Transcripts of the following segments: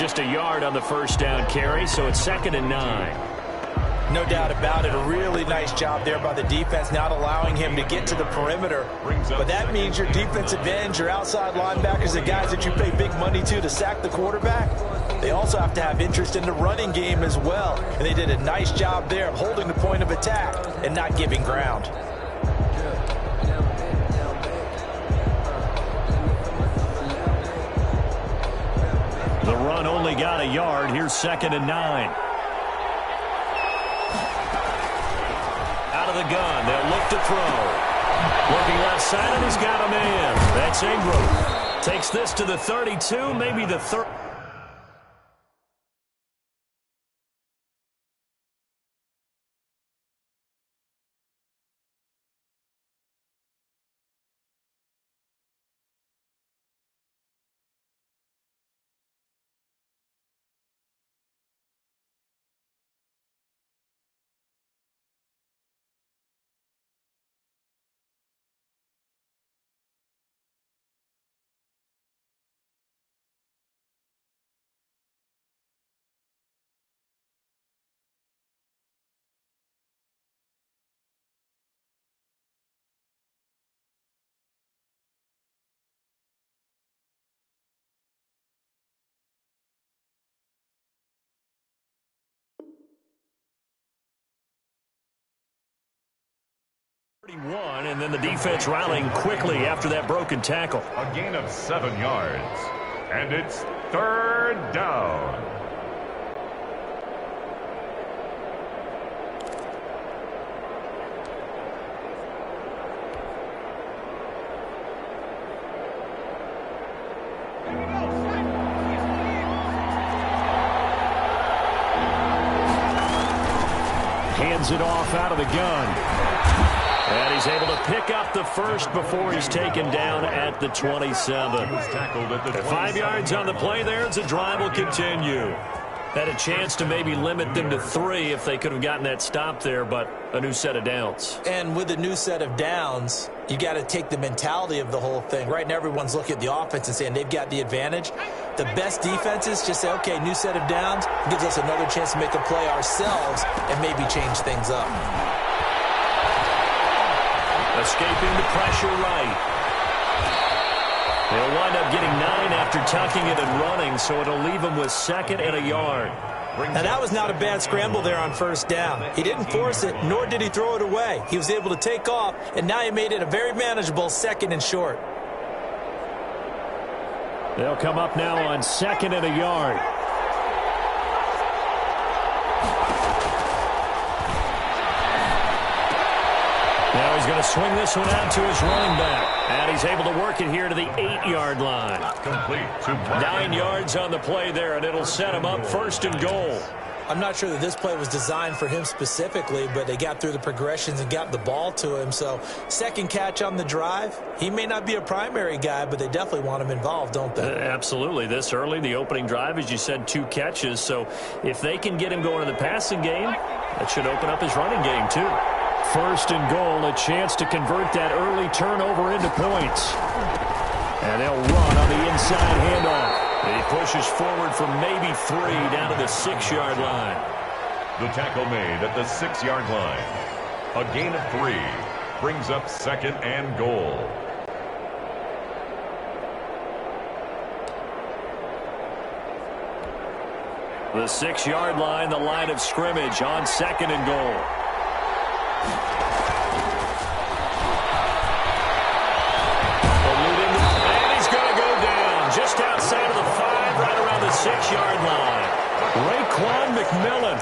just a yard on the first down carry, so it's 2nd and 9. No doubt about it. A really nice job there by the defense, not allowing him to get to the perimeter. But that means your defensive ends, your outside linebackers, the guys that you pay big money to sack the quarterback, they also have to have interest in the running game as well. And they did a nice job there of holding the point of attack and not giving ground. The run only got a yard. Here's 2nd and 9. Out of the gun, they'll look to throw. Looking left side, and he's got a man. That's Ingram. Takes this to the 32, maybe the 30. And then the defense rallying quickly after that broken tackle. A gain of 7 yards. And it's 3rd down. Hands it off out of the gun. And he's able to pick up the first before he's taken down at the 27. 5 yards on the play there as the drive will continue. Had a chance to maybe limit them to 3 if they could have gotten that stop there, but a new set of downs. And with a new set of downs, you got to take the mentality of the whole thing. Right now, everyone's looking at the offense and saying they've got the advantage. The best defenses just say, okay, new set of downs, gives us another chance to make a play ourselves and maybe change things up. Escaping the pressure right. They'll wind up getting 9 after tucking it and running, so it'll leave them with 2nd and a yard. Now, that was not a bad scramble there on 1st down. He didn't force it, nor did he throw it away. He was able to take off, and now he made it a very manageable 2nd and short. They'll come up now on 2nd and a yard. Now he's going to swing this one out to his running back. And he's able to work it here to the 8-yard line. Complete to 9 yards on the play there, and it'll set him up 1st and goal. I'm not sure that this play was designed for him specifically, but they got through the progressions and got the ball to him. So 2nd catch on the drive. He may not be a primary guy, but they definitely want him involved, don't they? Absolutely. This early, the opening drive, as you said, 2 catches. So if they can get him going in the passing game, that should open up his running game too. 1st and goal, a chance to convert that early turnover into points. And they'll run on the inside handoff. He pushes forward for maybe 3 down to the 6-yard line. The tackle made at the 6-yard line. A gain of 3 brings up 2nd and goal. The 6-yard line, the line of scrimmage on 2nd and goal. Just outside of the 5, right around the 6-yard line. Raekwon McMillan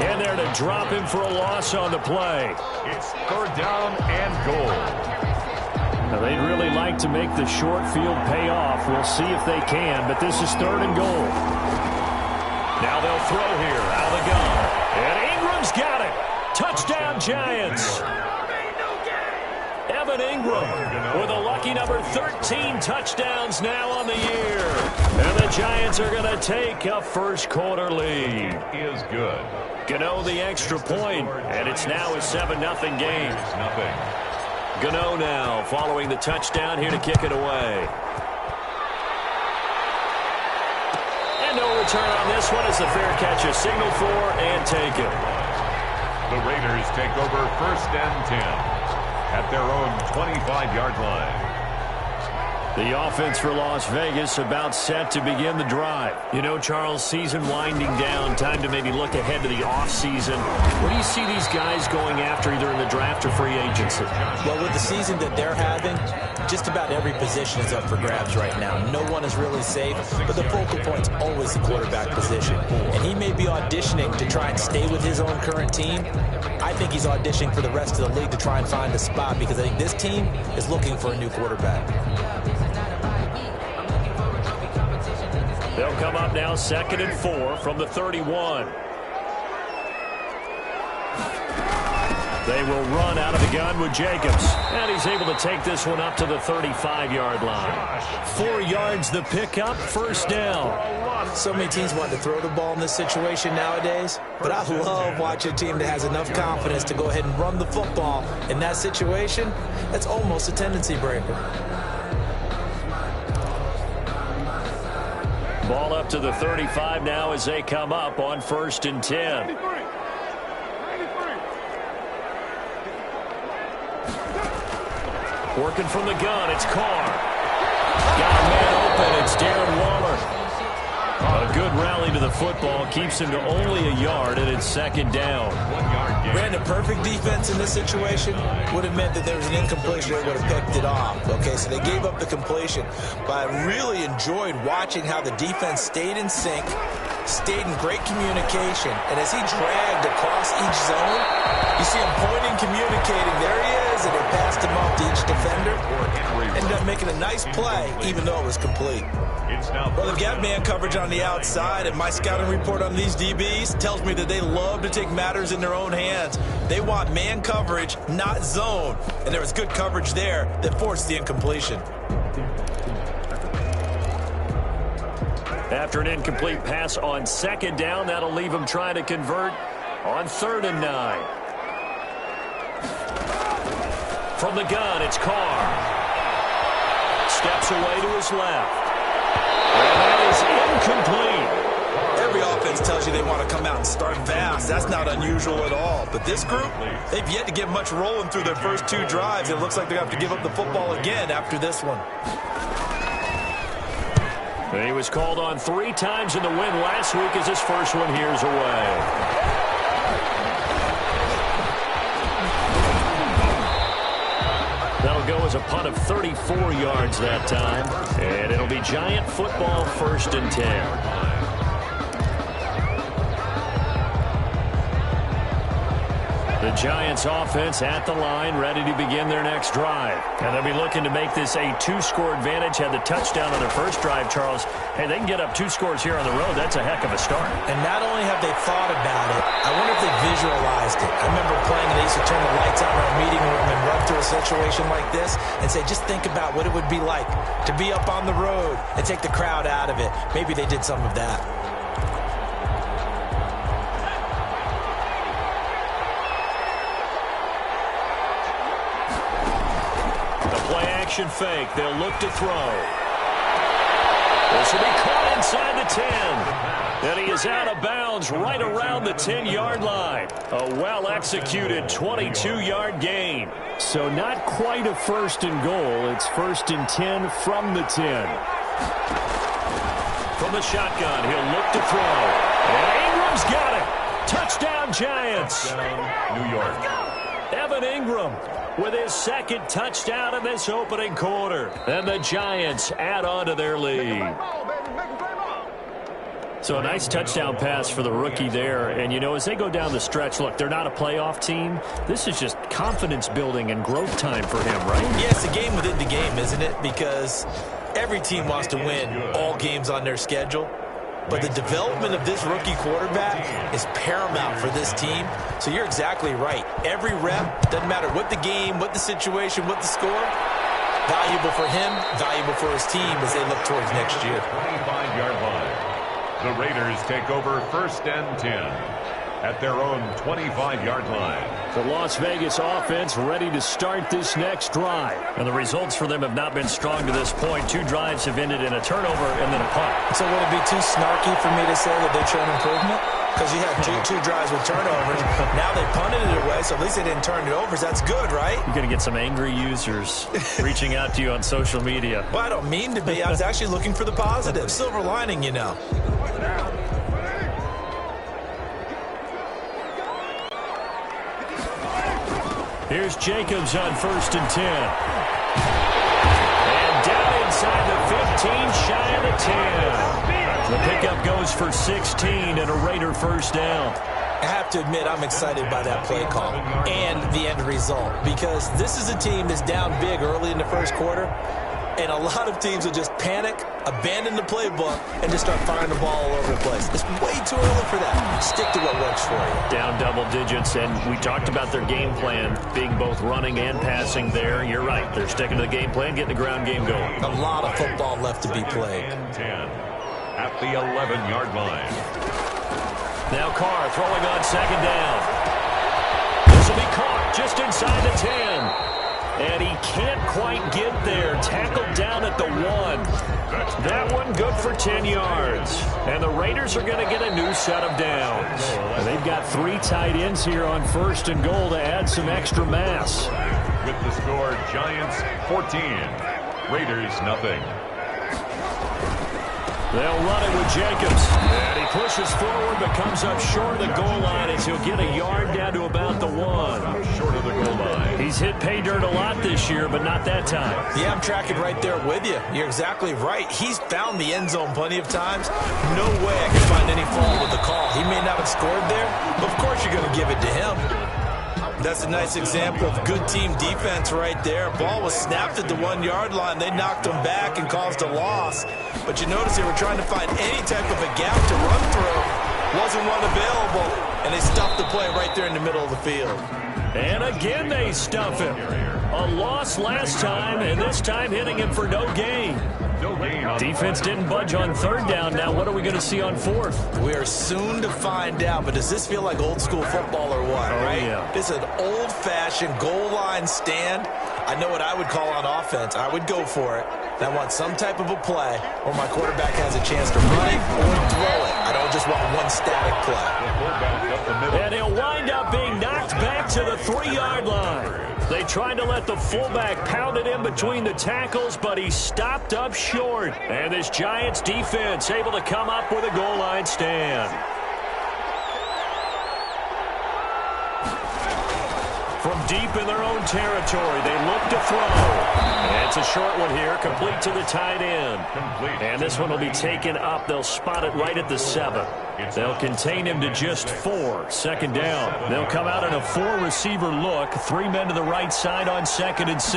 in there to drop him for a loss on the play. It's 3rd down and goal. Now, they'd really like to make the short field pay off. We'll see if they can, but this is 3rd and goal. Now they'll throw here out of the gun. And Ingram's got it. Touchdown, Giants. Evan Ingram with a lucky number 13 touchdowns now on the year. And the Giants are going to take a first-quarter lead. Is good. Gano the extra point, and it's now a 7-0 game. Gano now following the touchdown here to kick it away. return on this one as the fair catch is signaled for and taken. The Raiders take over 1st and 10 at their own 25-yard line. The offense for Las Vegas about set to begin the drive. You know, Charles, season winding down, time to maybe look ahead to the offseason. What do you see these guys going after either in the draft or free agency? Well, with the season that they're having, just about every position is up for grabs right now. No one is really safe, but the focal point's always the quarterback position. And he may be auditioning to try and stay with his own current team. I think he's auditioning for the rest of the league to try and find a spot because I think this team is looking for a new quarterback. They'll come up now 2nd and 4 from the 31. They will run out of the gun with Jacobs. And he's able to take this one up to the 35-yard line. 4 yards the pickup, 1st down. So many teams want to throw the ball in this situation nowadays, but I love watching a team that has enough confidence to go ahead and run the football. In that situation, that's almost a tendency breaker. Ball up to the 35 now as they come up on 1st and 10. Working from the gun, it's Carr. Got a man open, it's Darren Waller. A good rally to the football, keeps him to only a yard, and it's 2nd down. Ran a perfect defense in this situation. Would have meant that there was an incompletion, they would have picked it off. Okay, so they gave up the completion. But I really enjoyed watching how the defense stayed in sync, stayed in great communication. And as he dragged across each zone, you see him pointing, communicating. There he is, and they passed him off to each defender. Ended up making a nice play, even though it was complete. Well, they've got man coverage on the outside, and my scouting report on these DBs tells me that they love to take matters in their own hands. They want man coverage, not zone. And there was good coverage there that forced the incompletion. After an incomplete pass on 2nd down, that'll leave him trying to convert on 3rd and 9. From the gun, it's Carr. Steps away to his left. And that is incomplete. Every offense tells you they want to come out and start fast. That's not unusual at all. But this group, they've yet to get much rolling through their first 2 drives. It looks like they have to give up the football again after this one. He was called on 3 times in the win last week as his first one here's away. That'll go as a punt of 34 yards that time. And it'll be Giant football 1st and 10. The Giants offense at the line, ready to begin their next drive. And they'll be looking to make this a 2-score advantage. Had the touchdown on their first drive, Charles. Hey, they can get up 2 scores here on the road. That's a heck of a start. And not only have they thought about it, I wonder if they visualized it. I remember playing, and they used to turn the lights on in our meeting room and run through a situation like this and say, just think about what it would be like to be up on the road and take the crowd out of it. Maybe they did some of that. Action fake. They'll look to throw. This will be caught inside the 10. And he is out of bounds right around the 10-yard line. A well-executed 22-yard gain. So not quite a 1st and goal. It's 1st and 10 from the 10. From the shotgun, he'll look to throw. And Ingram's got it. Touchdown, Giants. New York. Evan Ingram with his 2nd touchdown in this opening quarter. And the Giants add on to their lead. So a nice touchdown pass for the rookie there. And, you know, as they go down the stretch, look, they're not a playoff team. This is just confidence building and growth time for him, right? Yeah, it's a game within the game, isn't it? Because every team wants to win all games on their schedule. But the development of this rookie quarterback is paramount for this team. So you're exactly right. Every rep, doesn't matter what the game, what the situation, what the score, valuable for him, valuable for his team as they look towards next year. 25-yard line. The Raiders take over 1st and 10 at their own 25-yard line. The Las Vegas offense ready to start this next drive. And the results for them have not been strong to this point. 2 drives have ended in a turnover and then a punt. So would it be too snarky for me to say that they're showing improvement? Because you had two drives with turnovers. Now they punted it away, so at least they didn't turn it over. So that's good, right? You're going to get some angry users reaching out to you on social media. Well, I don't mean to be. I was actually looking for the positive. Silver lining, you know. Here's Jacobs on 1st and 10. And down inside the 15, shy of the 10. The pickup goes for 16 and a Raider first down. I have to admit I'm excited by that play call and the end result, because this is a team that's down big early in the first quarter, and a lot of teams will just panic, abandon the playbook, and just start firing the ball all over the place. It's way too early for that. Stick to what works for you. Down double digits, and we talked about their game plan being both running and passing there. You're right. They're sticking to the game plan, getting the ground game going. A lot of football left to be played. 10 at the 11-yard line. Now Carr throwing on 2nd down. This will be caught just inside the 10. And he can't quite get there. Tackled down at the 1. That one good for 10 yards. And the Raiders are going to get a new set of downs. And they've got 3 tight ends here on 1st and goal to add some extra mass. With the score, Giants 14, Raiders nothing. They'll run it with Jacobs. And he pushes forward but comes up short of the goal line as he'll get a yard down to about the 1. Short of the goal line. He's hit pay dirt a lot this year, but not that time. Yeah, I'm tracking right there with you. You're exactly right. He's found the end zone plenty of times. No way I can find any fault with the call. He may not have scored there, but of course you're going to give it to him. That's a nice example of good team defense right there. Ball was snapped at the 1-yard line. They knocked him back and caused a loss. But you notice they were trying to find any type of a gap to run through. Wasn't one available, and they stuffed the play right there in the middle of the field. And again they stuff him. A loss last time, and this time hitting him for no gain. Defense didn't budge on 3rd down. Now what are we going to see on 4th? We are soon to find out, but does this feel like old school football or what, right? Yeah. This is an old-fashioned goal line stand. I know what I would call on offense. I would go for it. And I want some type of a play where my quarterback has a chance to run it or throw it. I don't just want one static play. And he'll wind up being knocked back to the 3-yard line. They tried to let the fullback pound it in between the tackles, but he stopped up short. And this Giants defense able to come up with a goal line stand. From deep in their own territory, they look to throw. And it's a short one here, complete to the tight end. And this one will be taken up. They'll spot it right at the 7. They'll contain him to just 4. 2nd down. They'll come out in a 4-receiver look. 3 men to the right side on 2nd and 6.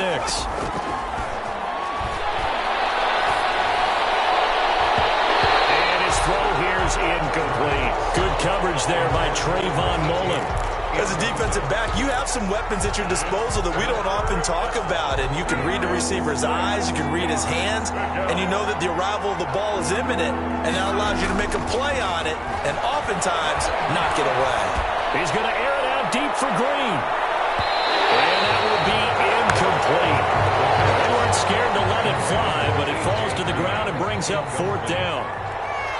And his throw here is incomplete. Good coverage there by Trayvon Mullen. As a defensive back, you have some weapons at your disposal that we don't often talk about. And you can read the receiver's eyes, you can read his hands, and you know that the arrival of the ball is imminent, and that allows you to make a play on it and oftentimes knock it away. He's going to air it out deep for Green. And that will be incomplete. They weren't scared to let it fly, but it falls to the ground and brings up 4th down.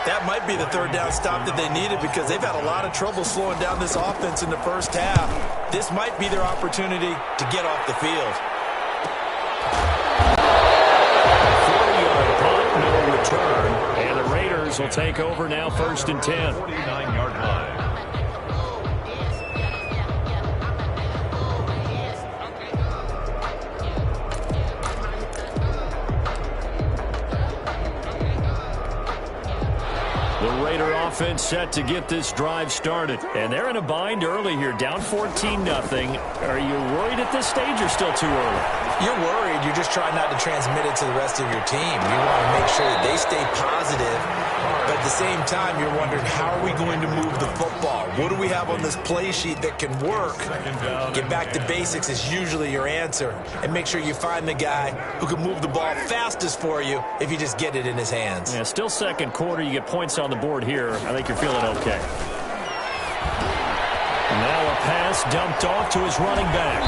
That might be the 3rd down stop that they needed, because they've had a lot of trouble slowing down this offense in the first half. This might be their opportunity to get off the field. 40-yard punt, no return. And the Raiders will take over now 1st and 10. 49-yard line. The Raider offense set to get this drive started. And they're in a bind early here, down 14-0. Are you worried at this stage or still too early? You're worried. You're just trying not to transmit it to the rest of your team. You want to make sure that they stay positive. But at the same time, you're wondering, how are we going to move the football? What do we have on this play sheet that can work? Get back to basics is usually your answer. And make sure you find the guy who can move the ball fastest for you if you just get it in his hands. Yeah, still 2nd quarter. You get points on the board here. I think you're feeling okay. Now a pass pass dumped off to his running back.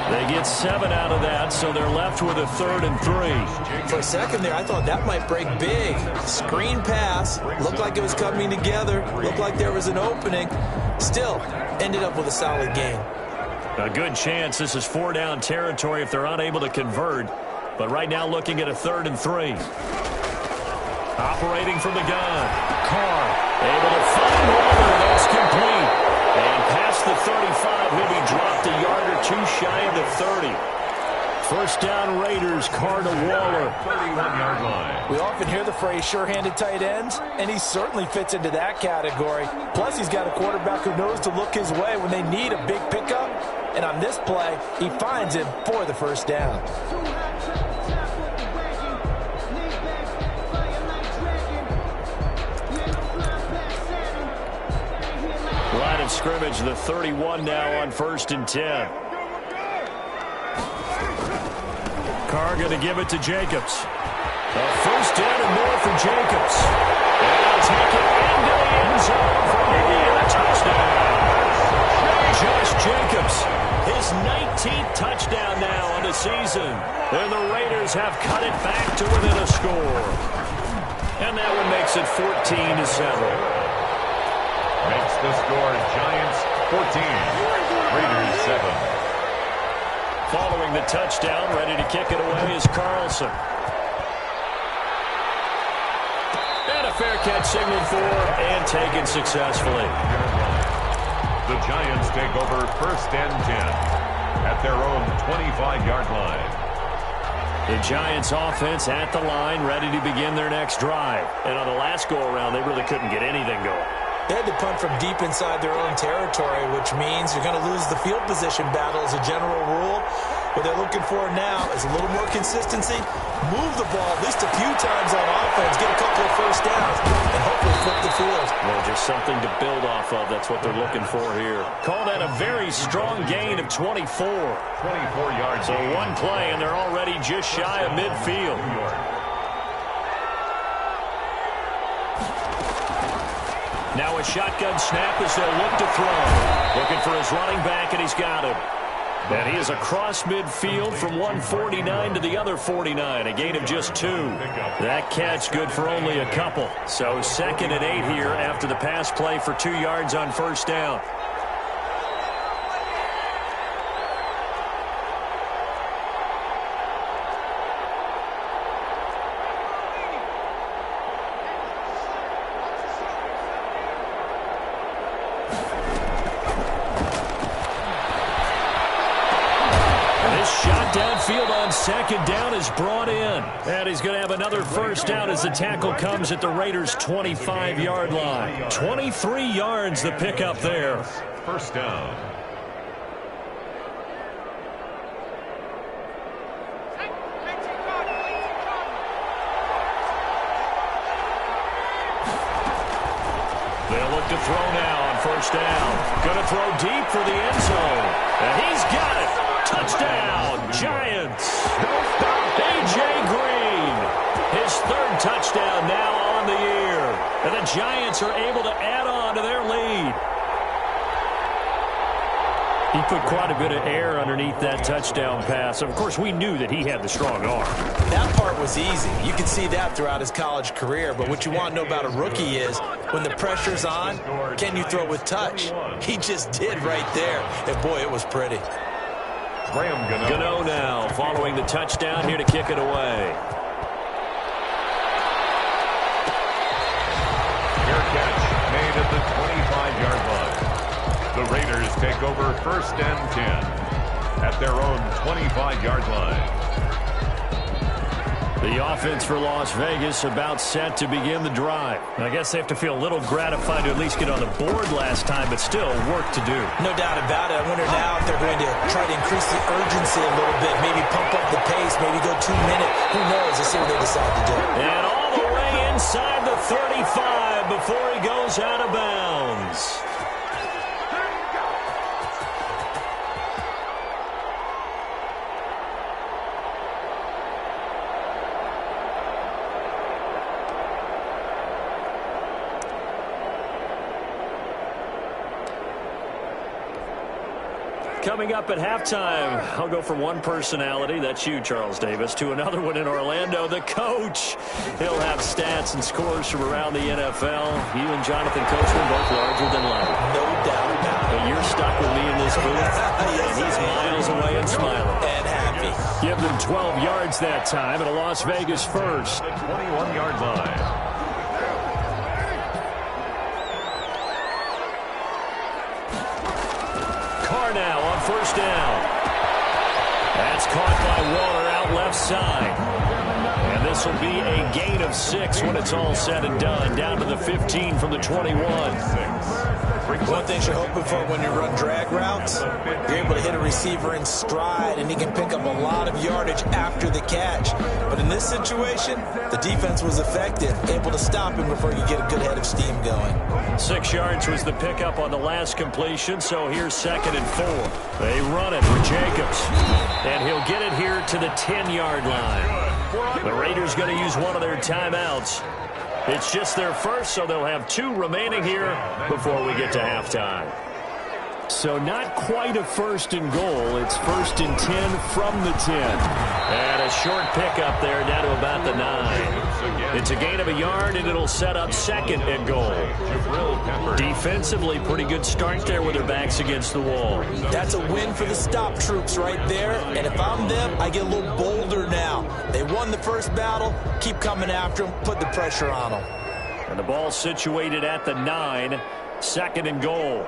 They get 7 out of that, so they're left with a 3rd and 3. For a second there, I thought that might break big. Screen pass. Looked like it was coming together. Looked like there was an opening. Still, ended up with a solid gain. A good chance this is 4-down territory if they're unable to convert. But right now looking at a 3rd and 3. Operating from the gun. Carr able to find Waller. That's complete. And past the 35, he'll be dropped a yard or 2 shy of the 30. First down Raiders, Carr to Waller. 31-yard line. We often hear the phrase sure-handed tight ends, and he certainly fits into that category. Plus, he's got a quarterback who knows to look his way when they need a big pickup. And on this play, he finds him for the first down. Line of scrimmage, the 31 now on 1st and 10. Carr going to give it to Jacobs. A first down and more for Jacobs. And he'll take it into the end zone for maybe a touchdown. Josh Jacobs, his 19th touchdown now on the season. And the Raiders have cut it back to within a score. And that one makes it 14-7. Makes the score Giants 14, Raiders 7. Following the touchdown, ready to kick it away is Carlson. And a fair catch signaled for and taken successfully. The Giants take over 1st and 10 at their own 25-yard line. The Giants offense at the line, ready to begin their next drive. And on the last go-around, they really couldn't get anything going. They had to punt from deep inside their own territory, which means you're going to lose the field position battle as a general rule. What they're looking for now is a little more consistency, move the ball at least a few times on offense, get a couple of first downs, and hopefully flip the field. Well, just something to build off of. That's what they're looking for here. Call that a very strong gain of 24. 24 yards. So one play, and they're already just shy of midfield. Now a shotgun snap as they'll look to throw. Looking for his running back, and he's got him. And he is across midfield from 149 to the other 49. A gain of just 2. That catch good for only a couple. So 2nd and 8 here after the pass play for 2 yards on first down. Downfield on 2nd down is brought in. And he's going to have another first down as the tackle comes at the Raiders' 25-yard line. 23 yards the pickup there. First down. They'll look to throw now on first down. Going to throw deep for the end zone. And he's got it. Touchdown, Giants. A.J. Green, his 3rd touchdown now on the year. And the Giants are able to add on to their lead. He put quite a bit of air underneath that touchdown pass. Of course, we knew that he had the strong arm. That part was easy. You can see that throughout his college career. But what you want to know about a rookie is when the pressure's on, can you throw with touch? He just did right there. And, boy, it was pretty. Gano now following the touchdown here to kick it away. Fair catch made at the 25-yard line. The Raiders take over 1st and 10 at their own 25-yard line. The offense for Las Vegas about set to begin the drive. I guess they have to feel a little gratified to at least get on the board last time, but still work to do. No doubt about it. I wonder now if they're going to try to increase the urgency a little bit, maybe pump up the pace, maybe go 2 minutes. Who knows? Let's see what they decide to do. And all the way inside the 35 before he goes out of bounds. Coming up at halftime, I'll go from one personality, that's you, Charles Davis, to another one in Orlando, the coach. He'll have stats and scores from around the NFL. You and Jonathan Coachman both larger than life. No doubt about it. But you're stuck with me in this booth, Yes, and he's miles away and smiling. And happy. Give them 12 yards that time at a Las Vegas first. The 21-yard line. Now on first down. That's caught by Waller out left side. And this will be a gain of 6 when it's all said and done. Down to the 15 from the 21. One thing you're hoping for when you run drag routes, you're able to hit a receiver in stride, and he can pick up a lot of yardage after the catch. But in this situation, the defense was effective, able to stop him before you get a good head of steam going. 6 yards was the pickup on the last completion, so here's 2nd and 4. They run it for Jacobs, and he'll get it here to the 10-yard line. The Raiders going to use one of their timeouts. It's just their first, so they'll have 2 remaining here before we get to halftime. So not quite a 1st and goal. It's 1st and 10 from the 10. And a short pickup there down to about the 9. It's a gain of a yard, and it'll set up 2nd and goal. Defensively, pretty good start there with their backs against the wall. That's a win for the stop troops right there. And if I'm them, I get a little bolder now. They won the first battle. Keep coming after them. Put the pressure on them. And the ball situated at the 9. 2nd and goal.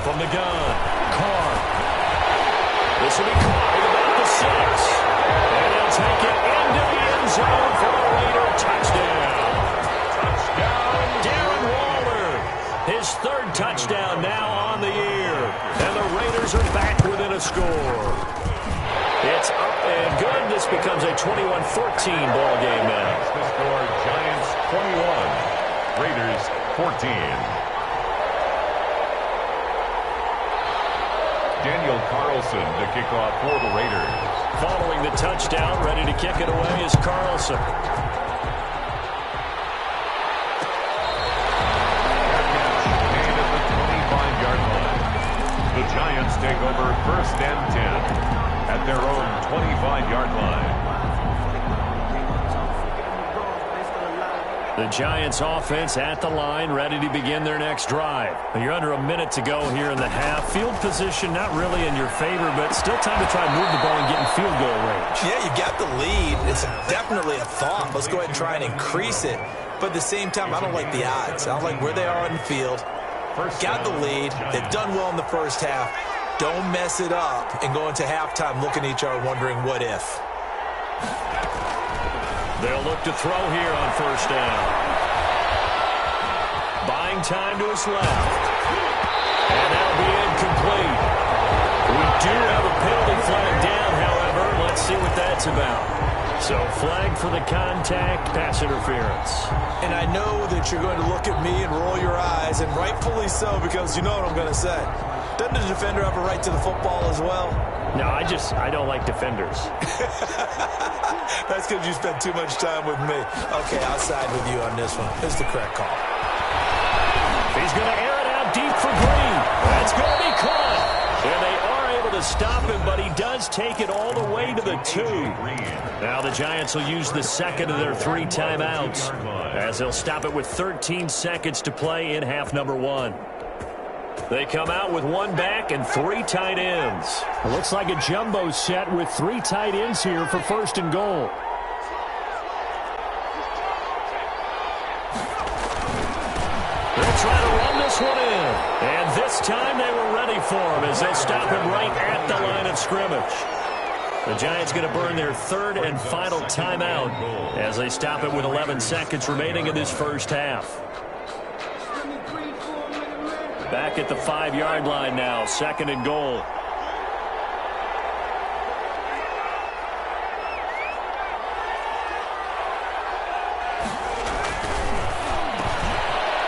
From the gun, Carr. This will be caught at about the 6. And he'll take it into the end zone for a Raider touchdown. Darren Waller, his 3rd touchdown now on the year. And the Raiders are back within a score. It's up and good. This becomes a 21-14 ball game now. The score, Giants 21, Raiders 14. Daniel Carlson to kick off for the Raiders. Following the touchdown, ready to kick it away is Carlson. Gain at the 25-yard line. The Giants take over 1st and 10 at their own 25-yard line. The Giants offense at the line, ready to begin their next drive. You're under a minute to go here in the half. Field position not really in your favor, but still time to try and move the ball and get in field goal range. Yeah, you got the lead. It's definitely a thought. Let's go ahead and try and increase it. But at the same time, I don't like the odds. I don't like where they are on the field. Got the lead. They've done well in the first half. Don't mess it up and go into halftime looking at each other wondering what if. They'll look to throw here on first down. Buying time to his left. And that'll be incomplete. We do have a penalty flag down, however. Let's see what that's about. So flag for the contact, pass interference. And I know that you're going to look at me and roll your eyes, and rightfully so, because you know what I'm going to say. Doesn't the defender have a right to the football as well? No, I don't like defenders. That's because you spend too much time with me. Okay, I'll side with you on this one. It's the correct call. He's going to air it out deep for Green. That's going to be caught. And they are able to stop him, but he does take it all the way to the 2. Now the Giants will use the 2nd of their 3 timeouts, as they'll stop it with 13 seconds to play in half number 1. They come out with 1 back and 3 tight ends. It looks like a jumbo set with 3 tight ends here for 1st and goal. They'll try to run this one in. And this time they were ready for him as they'll stop him right at the line of scrimmage. The Giants going to burn their 3rd and final timeout as they stop it with 11 seconds remaining in this first half. Back at the 5-yard line now, 2nd and goal.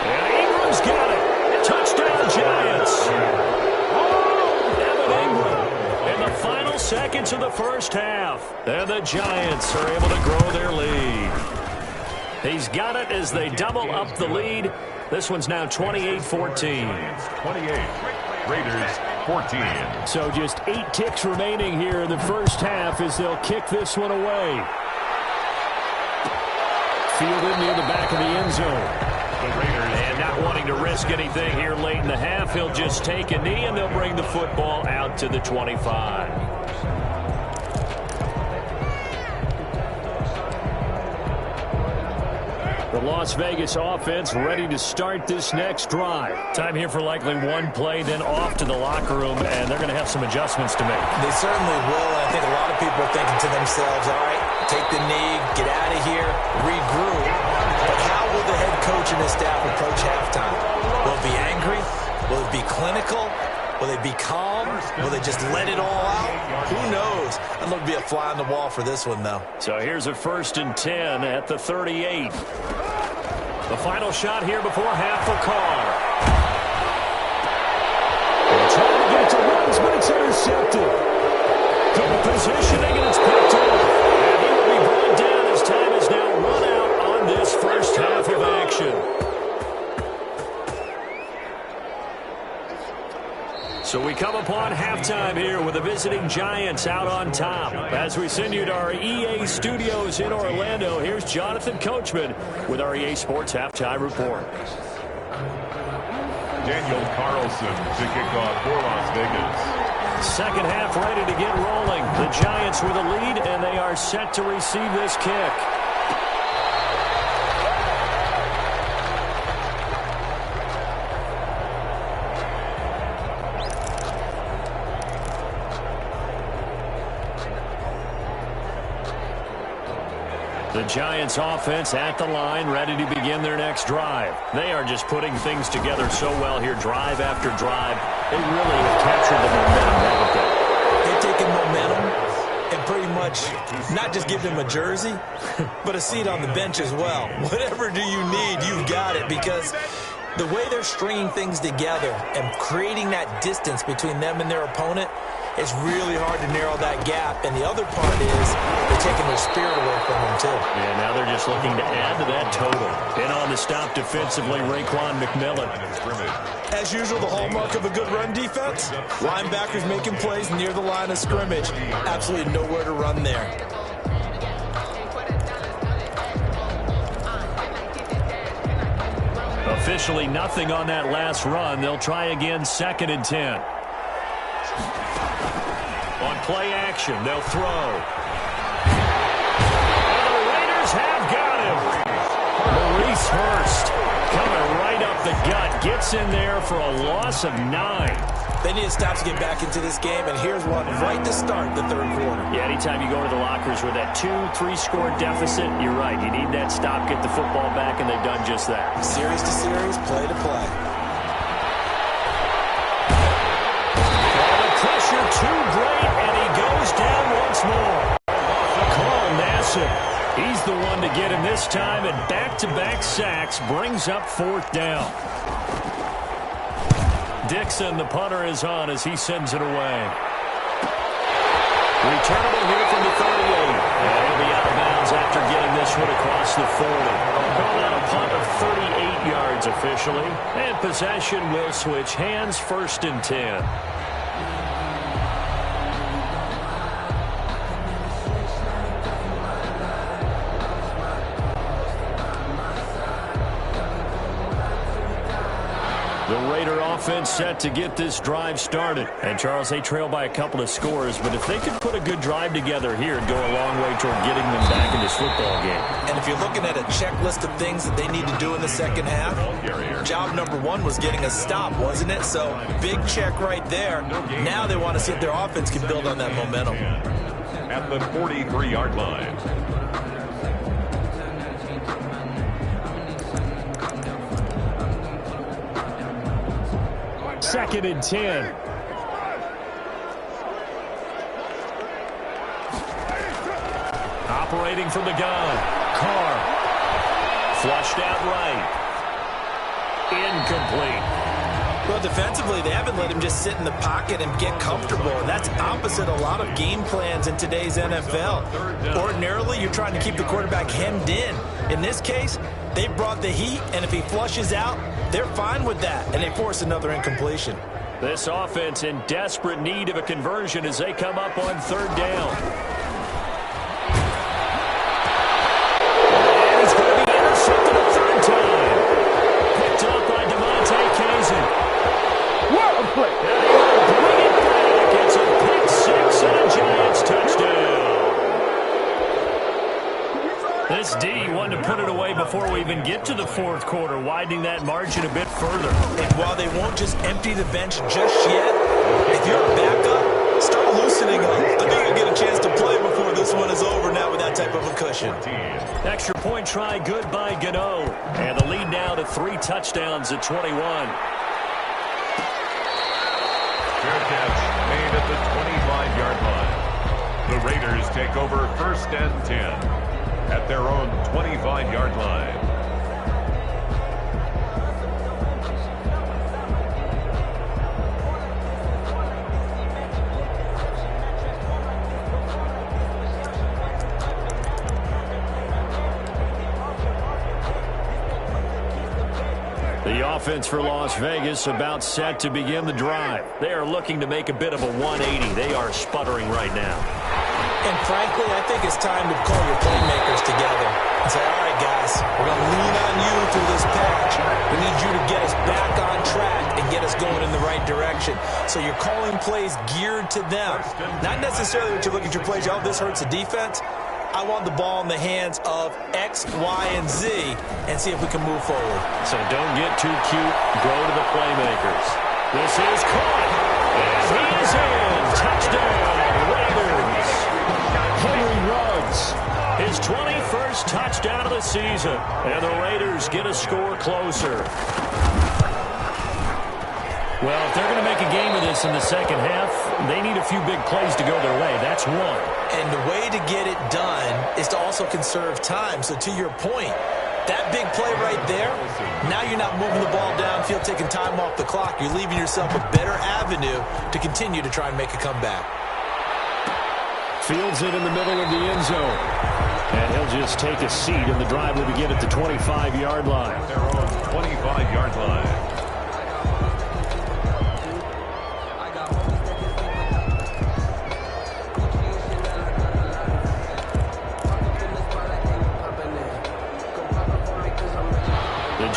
And Ingram's got it. Touchdown, Giants. Evan Ingram in the final seconds of the first half. And the Giants are able to grow their lead. He's got it as they double up the lead. This one's now 28-14. 28. Raiders 14. So just 8 ticks remaining here in the first half as they'll kick this one away. Fielded near the back of the end zone. And not wanting to risk anything here late in the half, he'll just take a knee and they'll bring the football out to the 25. The Las Vegas offense ready to start this next drive. Time here for likely one play, then off to the locker room, and they're going to have some adjustments to make. They certainly will, and I think a lot of people are thinking to themselves, all right, take the knee, get out of here, regroup. But how will the head coach and his staff approach halftime? Will it be angry? Will it be clinical? Will they be calm? Will they just let it all out? Who knows? I'd love to be a fly on the wall for this one, though. So here's a 1st and 10 at the 38. The final shot here before half for Carr. They're trying to get it to runs, but it's intercepted. Good positioning, and it's picked up. And he will be brought down as time is now run out on this first half of action. So we come upon halftime here with the visiting Giants out on top. As we send you to our EA studios in Orlando, here's Jonathan Coachman with our EA Sports Halftime Report. Daniel Carlson to kick off for Las Vegas. Second half ready to get rolling. The Giants with a lead, and they are set to receive this kick. The Giants offense at the line, ready to begin their next drive. They are just putting things together so well here, drive after drive. They really have captured the momentum, haven't they? They've taken momentum and pretty much not just give them a jersey, but a seat on the bench as well. Whatever do you need, you've got it, because the way they're stringing things together and creating that distance between them and their opponent, it's really hard to narrow that gap. And the other part is they're taking their spirit away from them, too. Yeah, now they're just looking to add to that total. In on the stop defensively, Raekwon McMillan. As usual, the hallmark of a good run defense, linebackers making plays near the line of scrimmage. Absolutely nowhere to run there. Officially nothing on that last run. They'll try again, 2nd and 10. On play action, they'll throw. And the Raiders have got him. Maurice Hurst coming right up the gut. Gets in there for a loss of 9. They need to stop to get back into this game, and here's one right to start the third quarter. Yeah, anytime you go to the lockers with that 2-3 score deficit, you're right. You need that stop, get the football back, and they've done just that. Series to series, play to play. Pressure too great, and he goes down once more. Carl Nassib, he's the one to get him this time, and back-to-back sacks brings up 4th down. Dixon, the punter, is on as he sends it away. Returnable here from the 38. And he'll be out of bounds after getting this one across the 40. Call out a punt of 38 yards officially, and possession will switch hands, 1st and 10. The Raider offense set to get this drive started. And, Charles, they trail by a couple of scores, but if they could put a good drive together here, it'd go a long way toward getting them back in this football game. And if you're looking at a checklist of things that they need to do in the second half, job number 1 was getting a stop, wasn't it? So, big check right there. Now they want to see if their offense can build on that momentum. At the 43-yard line. 2nd and 10. Operating from the gun. Carr. Flushed out right. Incomplete. Well, defensively, they haven't let him just sit in the pocket and get comfortable. And that's opposite a lot of game plans in today's NFL. Ordinarily, you're trying to keep the quarterback hemmed in. In this case, they brought the heat, and if he flushes out, they're fine with that, and they force another incompletion. This offense in desperate need of a conversion as they come up on third down. And he's going to be intercepted a third time. Picked up by What a play. And he will bring it back. It's a pick six and a Giants touchdown. This D wanted to put it away before we even get to the fourth quarter, widening that margin a bit further. And while they won't just empty the bench just yet, if you're a backup, start loosening up. I think you'll get a chance to play before this one is over now with that type of a cushion. Extra point try good by Gano. And the lead now to 3 touchdowns at 21. Fair catch made at the 25-yard line. The Raiders take over first and 10 at their own 25-yard line. The offense for Las Vegas about set to begin the drive. They are looking to make a bit of a 180. They are sputtering right now. And frankly, I think it's time to call your playmakers together and say, all right, guys, we're going to lean on you through this patch. We need you to get us back on track and get us going in the right direction. So you're calling plays geared to them. Not necessarily what you look at your plays, oh, this hurts the defense. I want the ball in the hands of X, Y, and Z and see if we can move forward. So don't get too cute. Go to the playmakers. This is caught. And he is in. Touchdown, Raiders. Henry Ruggs, his 21st touchdown of the season. And the Raiders get a score closer. Well, if they're going to make a game of this in the second half, they need a few big plays to go their way. That's one. And the way to get it done is to also conserve time. So to your point, that big play right there, now you're not moving the ball downfield, taking time off the clock. You're leaving yourself a better avenue to continue to try and make a comeback. Fields it in the middle of the end zone. And he'll just take a seat, and the drive will begin at the 25-yard line. Their own 25-yard line.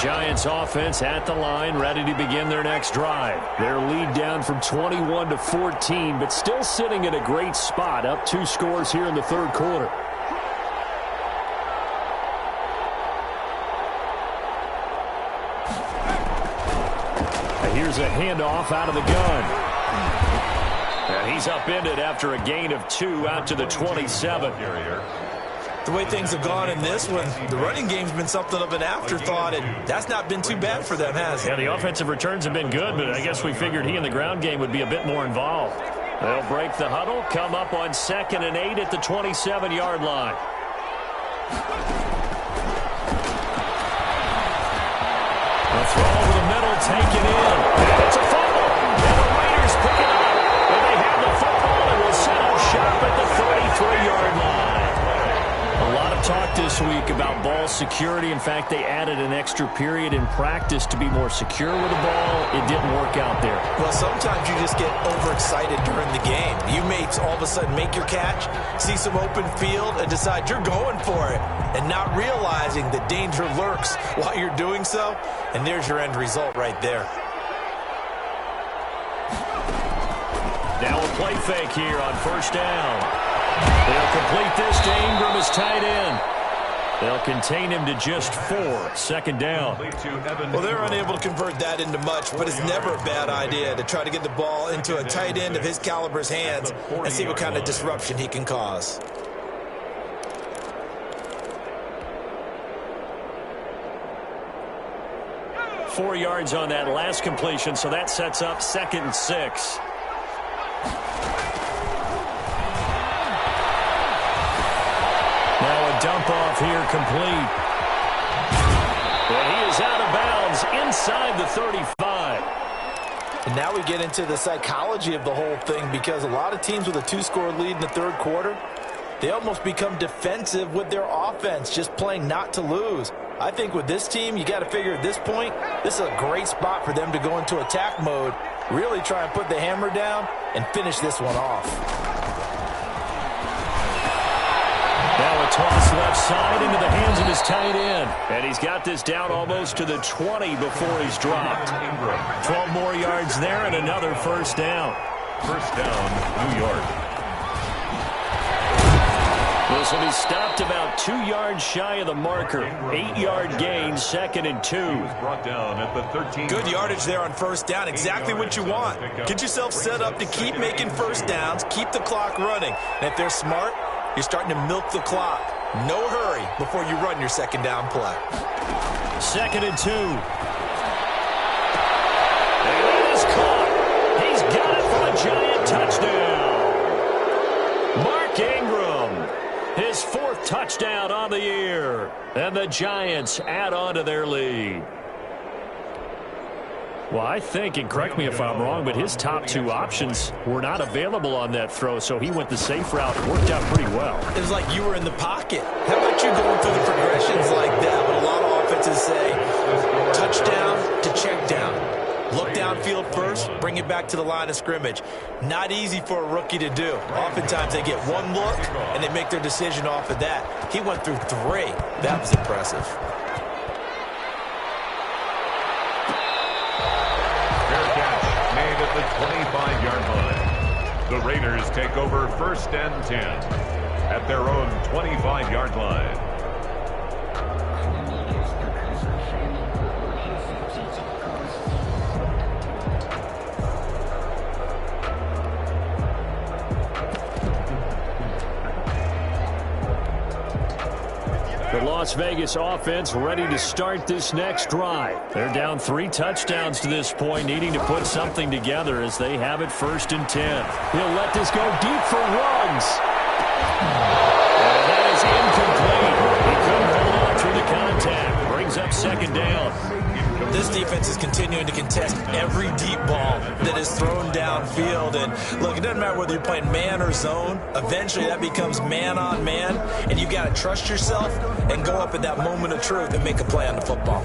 Giants offense at the line, ready to begin their next drive. Their lead down from 21 to 14, but still sitting at a great spot, up 2 scores here in the third quarter. And here's a handoff out of the gun. And he's upended after a gain of 2 out to the 27. The way things have gone in this one, the running game's been something of an afterthought, and that's not been too bad for them, has it? Yeah, the offensive returns have been good, but I guess we figured he in the ground game would be a bit more involved. They'll break the huddle, come up on 2nd and 8 at the 27-yard line. A throw over the middle, taken in. It's a fumble, and the Raiders pick it up. And they have the football and will set up shop at the 33-yard line. A lot of talk this week about ball security. In fact, they added an extra period in practice to be more secure with the ball. It didn't work out there. Well, sometimes you just get overexcited during the game. You may all of a sudden make your catch, see some open field, and decide you're going for it, and not realizing the danger lurks while you're doing so, and there's your end result right there. Now a play fake here on first down. They'll complete this to Ingram as tight end. They'll contain him to just 4. 2nd down. Well, they're unable to convert that into much, but it's never a bad idea to try to get the ball into a tight end of his caliber's hands and see what kind of disruption he can cause. Four yards on that last completion, so that sets up 2nd and 6. Dump off here complete. And he is out of bounds inside the 35. And now we get into the psychology of the whole thing, because a lot of teams with a 2-score lead in the third quarter, they almost become defensive with their offense, just playing not to lose. I think with this team, you got to figure at this point, this is a great spot for them to go into attack mode, really try and put the hammer down and finish this one off. Now a toss left side into the hands of his tight end. And he's got this down almost to the 20 before he's dropped. 12 more yards there and another first down. First down, New York. This will be stopped about 2 yards shy of the marker. 8-yard gain, 2nd and 2. Brought down at the 13. Good yardage there on first down. Exactly what you want. Get yourself set up to keep making first downs, keep the clock running. And if they're smart, you're starting to milk the clock. No hurry before you run your second down play. 2nd and 2. And it is caught. He's got it for a giant touchdown. Mark Ingram, his 4th touchdown on the year. And the Giants add on to their lead. Well, I think, and correct me if I'm wrong, but his top 2 options were not available on that throw, so he went the safe route. Worked out pretty well. It was like you were in the pocket. How about you going through the progressions like that? But a lot of offenses say touchdown to check down. Look downfield first, bring it back to the line of scrimmage. Not easy for a rookie to do. Oftentimes they get one look, and they make their decision off of that. He went through 3. That was impressive. At the 25-yard line. The Raiders take over 1st and 10 at their own 25-yard line. The Las Vegas offense ready to start this next drive. They're down 3 touchdowns to this point, needing to put something together as they have it 1st and 10. He'll let this go deep for Ruggs. And that is incomplete. He couldn't hold on through the contact. Brings up 2nd down. This defense is continuing to contest every deep ball that is thrown downfield. And look, it doesn't matter whether you're playing man or zone. Eventually that becomes man on man, and you got to trust yourself and go up at that moment of truth and make a play on the football.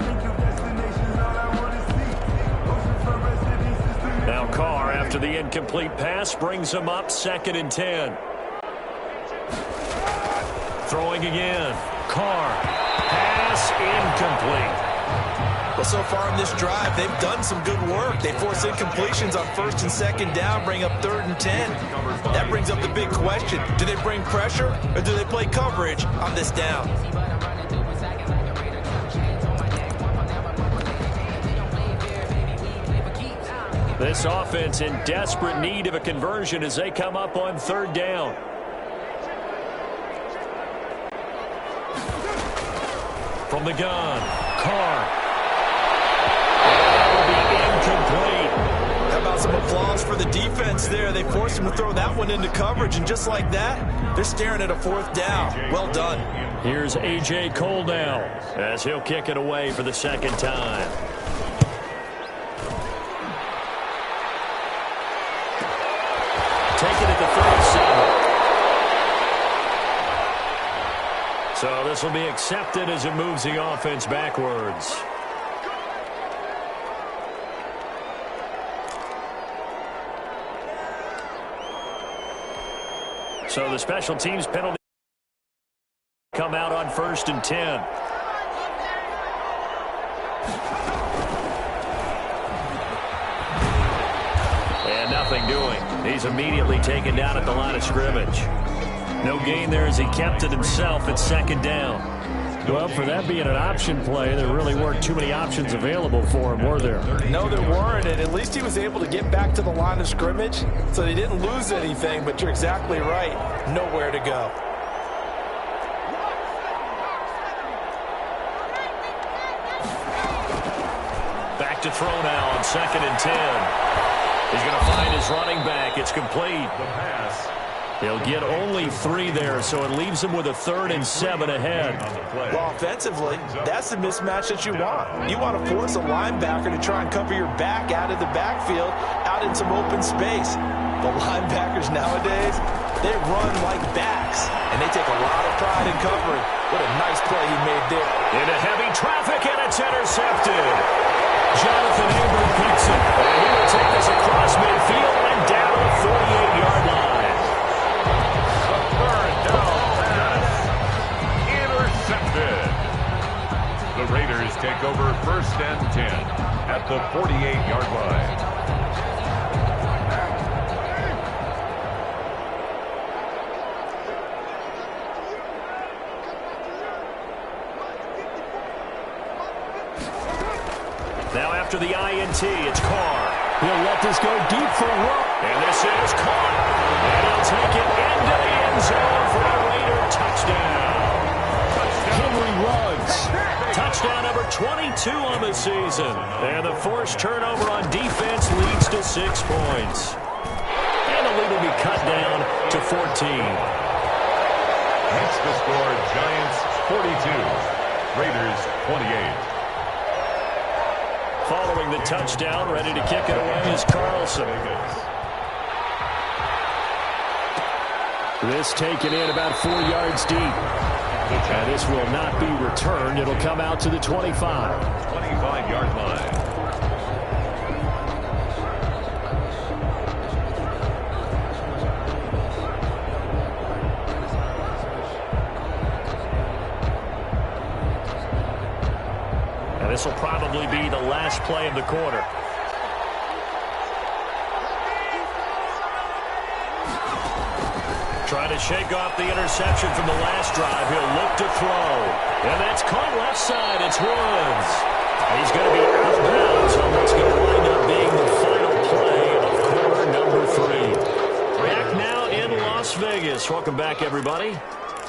Now Carr, after the incomplete pass, brings him up 2nd and 10. Throwing again. Carr. Pass incomplete. Well, so far in this drive, they've done some good work. They force incompletions on 1st and 2nd down, bring up 3rd and 10. That brings up the big question. Do they bring pressure, or do they play coverage on this down? This offense in desperate need of a conversion as they come up on 3rd down. From the gun, Carr. How about some applause for the defense there? They forced him to throw that one into coverage, and just like that, they're staring at a 4th down. Well done. Here's A.J. Cole now as he'll kick it away for the 2nd time. Take it at the 37. So this will be accepted as it moves the offense backwards. So the special teams penalty come out on 1st and 10. And nothing doing. He's immediately taken down at the line of scrimmage. No gain there as he kept it himself at 2nd down. Well, for that being an option play, there really weren't too many options available for him, were there? No, there weren't, and at least he was able to get back to the line of scrimmage, so he didn't lose anything, but you're exactly right. Nowhere to go. Back to throw now on 2nd and 10. He's going to find his running back. It's complete. The pass They'll get only 3 there, so it leaves them with a 3rd and 7 ahead. Well, offensively, that's the mismatch that you want. You want to force a linebacker to try and cover your back out of the backfield, out in some open space. The linebackers nowadays, they run like backs, and they take a lot of pride in covering. What a nice play he made there. Into heavy traffic, and it's intercepted. Jonathan Abram picks it, and he will take this across midfield and down the 48-yard line. Third down pass intercepted. The Raiders take over 1st and 10 at the 48-yard line. Now after the INT, it's Carr. He'll let this go deep for Rowe. And this is caught. And he'll take it into the end zone for a Raider touchdown. Henry Ruggs. Touchdown number 22 on the season. And the forced turnover on defense leads to 6 points. And the lead will be cut down to 14. That's the score. Giants 42. Raiders 28. Following the touchdown, ready to kick it away is Carlson. This taken in about 4 yards deep. And this will not be returned. It'll come out to the 25. 25-yard line. This will probably be the last play of the quarter. Trying to shake off the interception from the last drive. He'll look to throw. And that's caught left side. It's Woods. He's going to be out of bounds on what's going to wind up being the final play of quarter number 3. Back now in Las Vegas. Welcome back, everybody.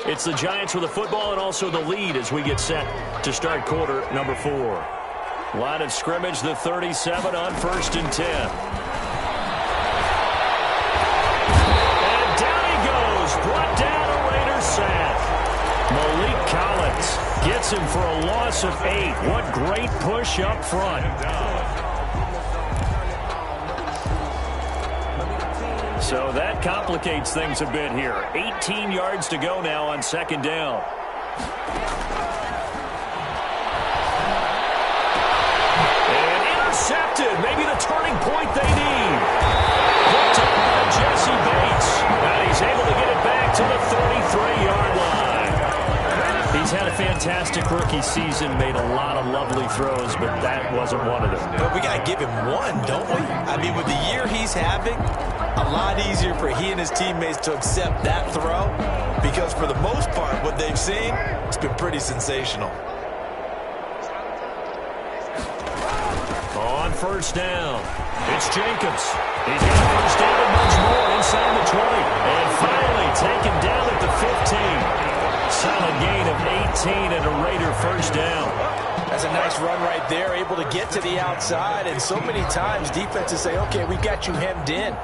It's the Giants with the football and also the lead as we get set to start quarter number 4. Line of scrimmage, the 37 on 1st and 10. And down he goes. Brought down a Raider sack. Malik Collins gets him for a loss of 8. What great push up front. So that complicates things a bit here. 18 yards to go now on 2nd down. And intercepted. Maybe the turning point they need. Picked up by Jesse Bates. And he's able to get it back to the 33-yard line. He's had a fantastic rookie season, made a lot of lovely throws, but that wasn't one of them. But we got to give him one, don't we? I mean, with the year he's having, a lot easier for he and his teammates to accept that throw because for the most part, what they've seen, it's been pretty sensational. On 1st down, it's Jacobs. He's got 1st down and much more inside the 20. And finally taken down at the 15. Solid gain of 18 and a Raider 1st down. That's a nice run right there, able to get to the outside. And so many times defenses say, okay, we got you hemmed in.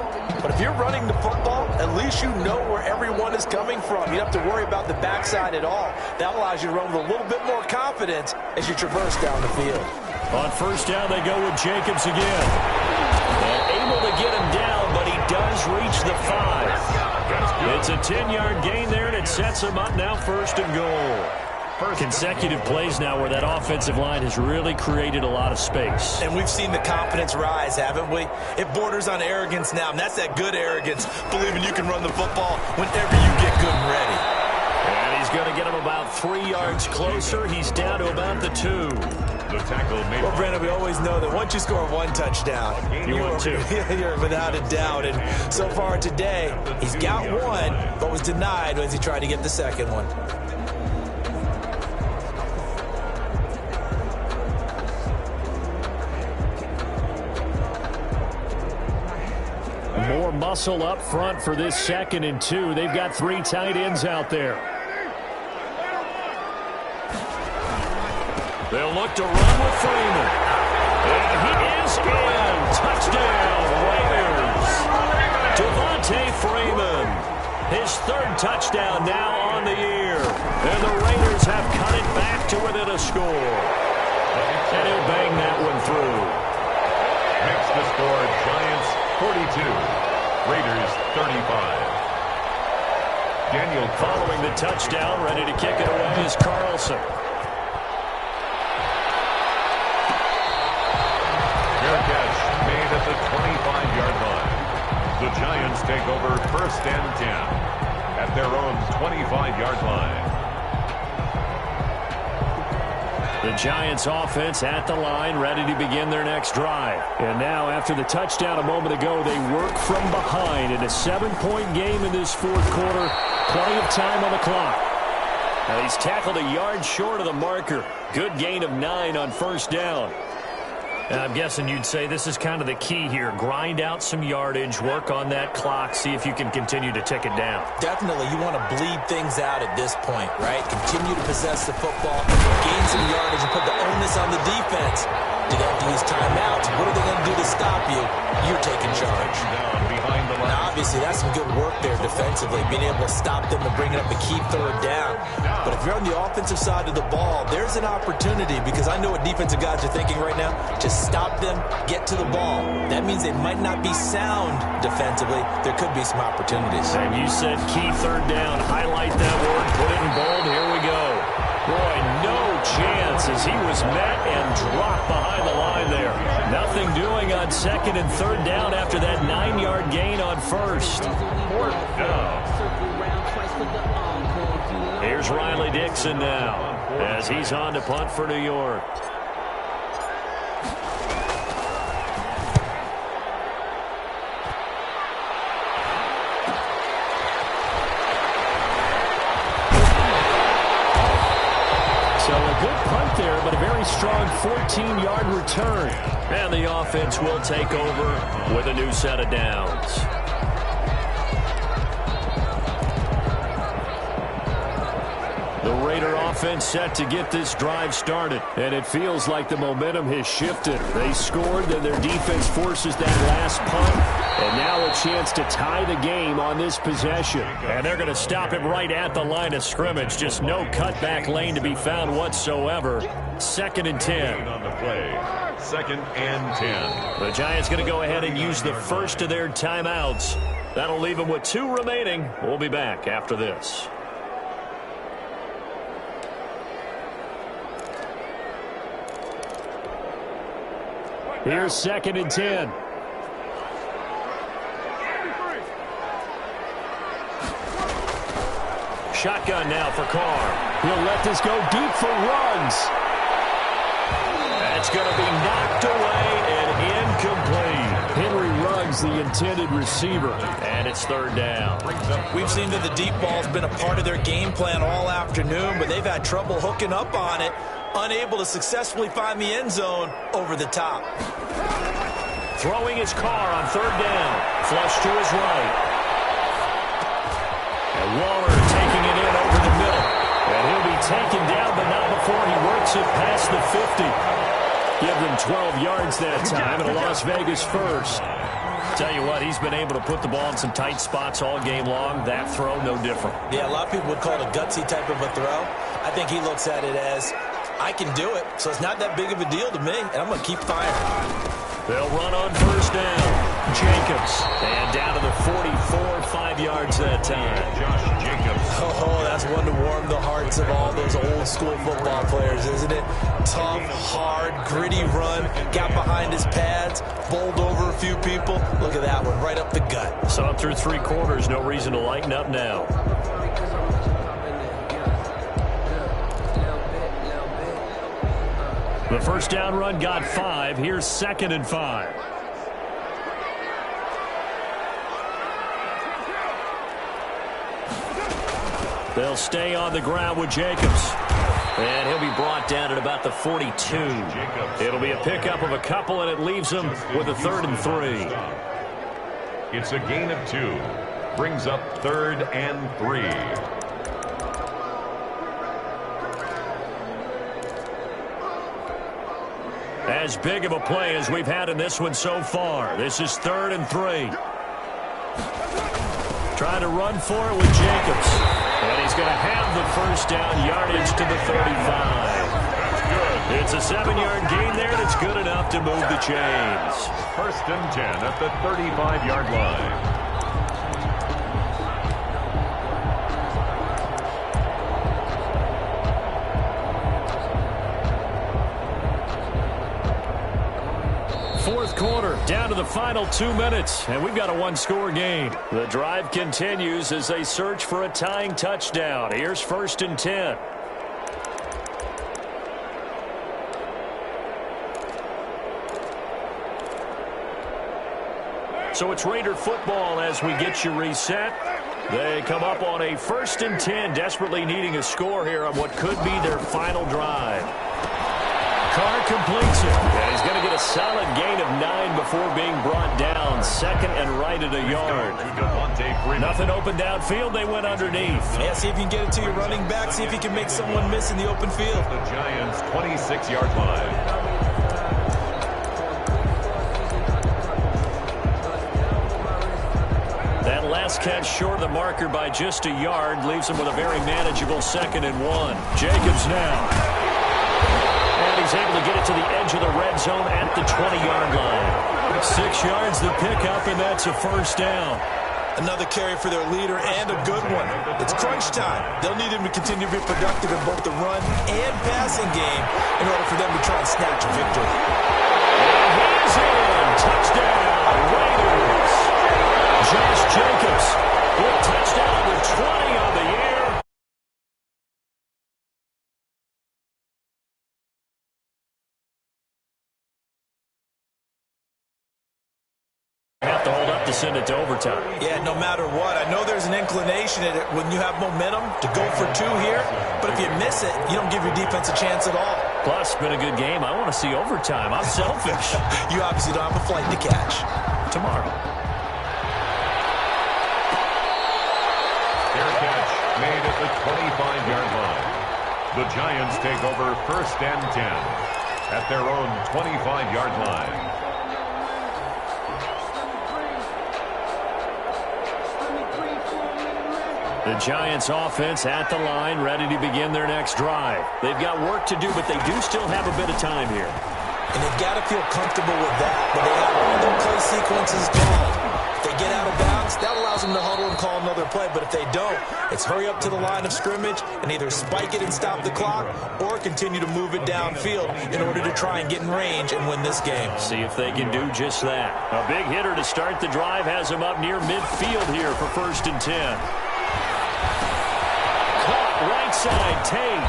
But if you're running the football, at least you know where everyone is coming from. You don't have to worry about the backside at all. That allows you to run with a little bit more confidence as you traverse down the field. On 1st down, they go with Jacobs again. And able to get him down, but he does reach the 5. It's a 10-yard gain there, and it sets him up now 1st and goal. Consecutive plays now where that offensive line has really created a lot of space. And we've seen the confidence rise, haven't we? It borders on arrogance now, and that's that good arrogance, believing you can run the football whenever you get good and ready. And he's going to get him about 3 yards closer. He's down to about the 2. The tackle made. Well, Brandon, we always know that once you score 1 touchdown, you win 2. You're without a doubt. And so far today, he's got 1, but was denied as he tried to get the 2nd one. More muscle up front for this 2nd and 2. They've got 3 tight ends out there. They'll look to run with Freeman. And he is in. Touchdown, Raiders. Devontae Freeman. His third touchdown now on the year. And the Raiders have cut it back to within a score. And he'll bang that one through. Makes the score Giants 42, Raiders 35. Daniel following the touchdown, ready to kick it away is Carlson. Fair catch made at the 25-yard line. The Giants take over 1st and 10 at their own 25-yard line. The Giants offense at the line, ready to begin their next drive. And now, after the touchdown a moment ago, they work from behind in a 7-point game in this 4th quarter. Plenty of time on the clock. Now, he's tackled a yard short of the marker. Good gain of 9 on 1st down. And I'm guessing you'd say this is kind of the key here. Grind out some yardage, work on that clock, see if you can continue to tick it down. Definitely, you want to bleed things out at this point, right? Continue to possess the football, gain some yardage, and put the onus on the defense. Do they have to use timeouts? What are they going to do to stop you? You're taking charge. Now, obviously, that's some good work there defensively, being able to stop them and bringing up a key 3rd down. But if you're on the offensive side of the ball, there's an opportunity, because I know what defensive guys are thinking right now. Just stop them, get to the ball. That means they might not be sound defensively. There could be some opportunities. And you said key 3rd down. Highlight that word, put it in bold. Here we go. Boy, no chance as he was met and dropped behind the line there. Nothing doing on 2nd and 3rd down after that 9-yard gain on 1st. 4th down. Here's Riley Dixon now as he's on to punt for New York. So a good punt there, but a very strong 14-yard return. And the offense will take over with a new set of downs. The Raider offense set to get this drive started. And it feels like the momentum has shifted. They scored, then their defense forces that last punt. And now a chance to tie the game on this possession. And they're going to stop it right at the line of scrimmage. Just no cutback lane to be found whatsoever. 2nd and 10. On the play, 2nd and 10. The Giants going to go ahead and use the first of their timeouts. That'll leave them with 2 remaining. We'll be back after this. Here's 2nd and 10. Shotgun now for Carr. He'll let this go deep for Ruggs. That's going to be knocked away and incomplete. Henry Ruggs, the intended receiver. And it's 3rd down. We've seen that the deep ball's been a part of their game plan all afternoon, but they've had trouble hooking up on it. Unable to successfully find the end zone over the top. Throwing his Carr on 3rd down. Flush to his right. And Waller taking it in over the middle. And he'll be taken down, but not before he works it past the 50. Give them 12 yards that time and a Las Vegas first. Tell you what, he's been able to put the ball in some tight spots all game long. That throw, no different. Yeah, a lot of people would call it a gutsy type of a throw. I think he looks at it as, I can do it, so it's not that big of a deal to me, and I'm going to keep firing. They'll run on 1st down. Jacobs. And down to the 44, 5 yards that time. Josh Jacobs. Oh, that's one to warm the hearts of all those old school football players, isn't it? Tough, hard, gritty run. Got behind his pads, bowled over a few people. Look at that one, right up the gut. So up through 3 quarters, no reason to lighten up now. The 1st down run got 5. Here's 2nd and 5. They'll stay on the ground with Jacobs. And he'll be brought down at about the 42. It'll be a pickup of a couple, and it leaves them with a 3rd and 3. It's a gain of 2. Brings up 3rd and 3. As big of a play as we've had in this one so far. This is 3rd and 3. Trying to run for it with Jacobs. And he's going to have the first down, yardage to the 35. It's a 7-yard gain there, and it's good enough to move the chains. First and 10 at the 35-yard line. Fourth quarter, down to the final 2 minutes, and we've got a one-score game. The drive continues as they search for a tying touchdown. Here's first and 10. So it's Raider football as we get you reset. They come up on a first and 10, desperately needing a score here on what could be their final drive. Carr completes it. And he's going to get a solid gain of 9 before being brought down. Second and right at a yard. Nothing open downfield. They went underneath. Yeah, see if you can get it to your running back. See if you can make someone miss in the open field. The Giants' 26-yard line. That last catch short of the marker by just a yard leaves him with a very manageable 2nd and 1. Jacobs now. And he's able to get it to the edge of the red zone at the 20-yard line. 6 yards the pickup, and that's a first down. Another carry for their leader and a good one. It's crunch time. They'll need him to continue to be productive in both the run and passing game in order for them to try and snatch a victory. And he's in. Touchdown, Raiders. Josh Jacobs with touchdown with 20 on the year. Have to hold up to send it to overtime. Yeah, no matter what. I know there's an inclination at it when you have momentum to go for 2 here, but if you miss it, you don't give your defense a chance at all. Plus, it's been a good game. I want to see overtime. I'm selfish. You obviously don't have a flight to catch. Tomorrow. Fair catch made at the 25-yard line. The Giants take over first and 10 at their own 25-yard line. The Giants offense at the line, ready to begin their next drive. They've got work to do, but they do still have a bit of time here. And they've got to feel comfortable with that, but they have all their play sequences called. If they get out of bounds, that allows them to huddle and call another play, but if they don't, it's hurry up to the line of scrimmage and either spike it and stop the clock or continue to move it downfield in order to try and get in range and win this game. See if they can do just that. A big hitter to start the drive has them up near midfield here for first and 10. Right side, Tate.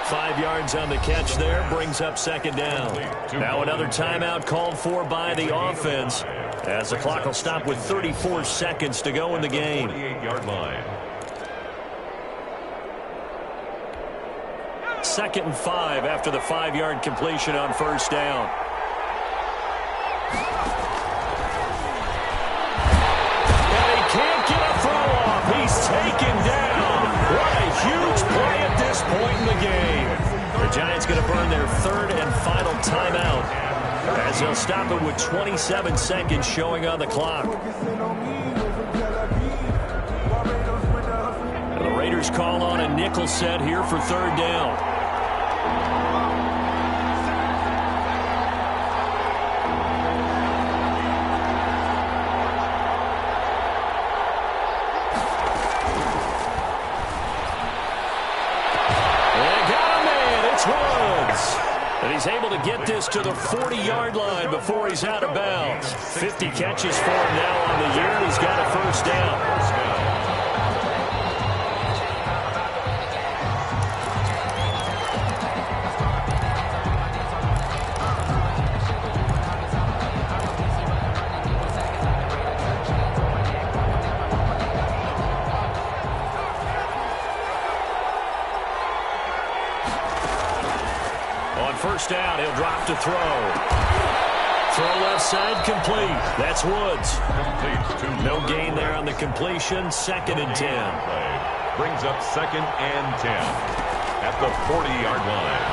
5 yards on the catch there, brings up second down. Now another timeout called for by the offense, as the clock will stop with 34 seconds to go in the game. 28-yard line. 2nd and 5 after the 5-yard completion on first down. And he can't get a throw off. He's taken down. What a huge play at this point in the game. The Giants going to burn their 3rd and final timeout as they'll stop it with 27 seconds showing on the clock. The Raiders call on a nickel set here for 3rd down. And he's able to get this to the 40-yard line before he's out of bounds. 50 catches for him now on the year. He's got a first down. First down, he'll drop to throw. Throw left side, complete. That's Woods. No gain there on the completion. 2nd and 10. Brings up 2nd and 10 at the 40-yard line.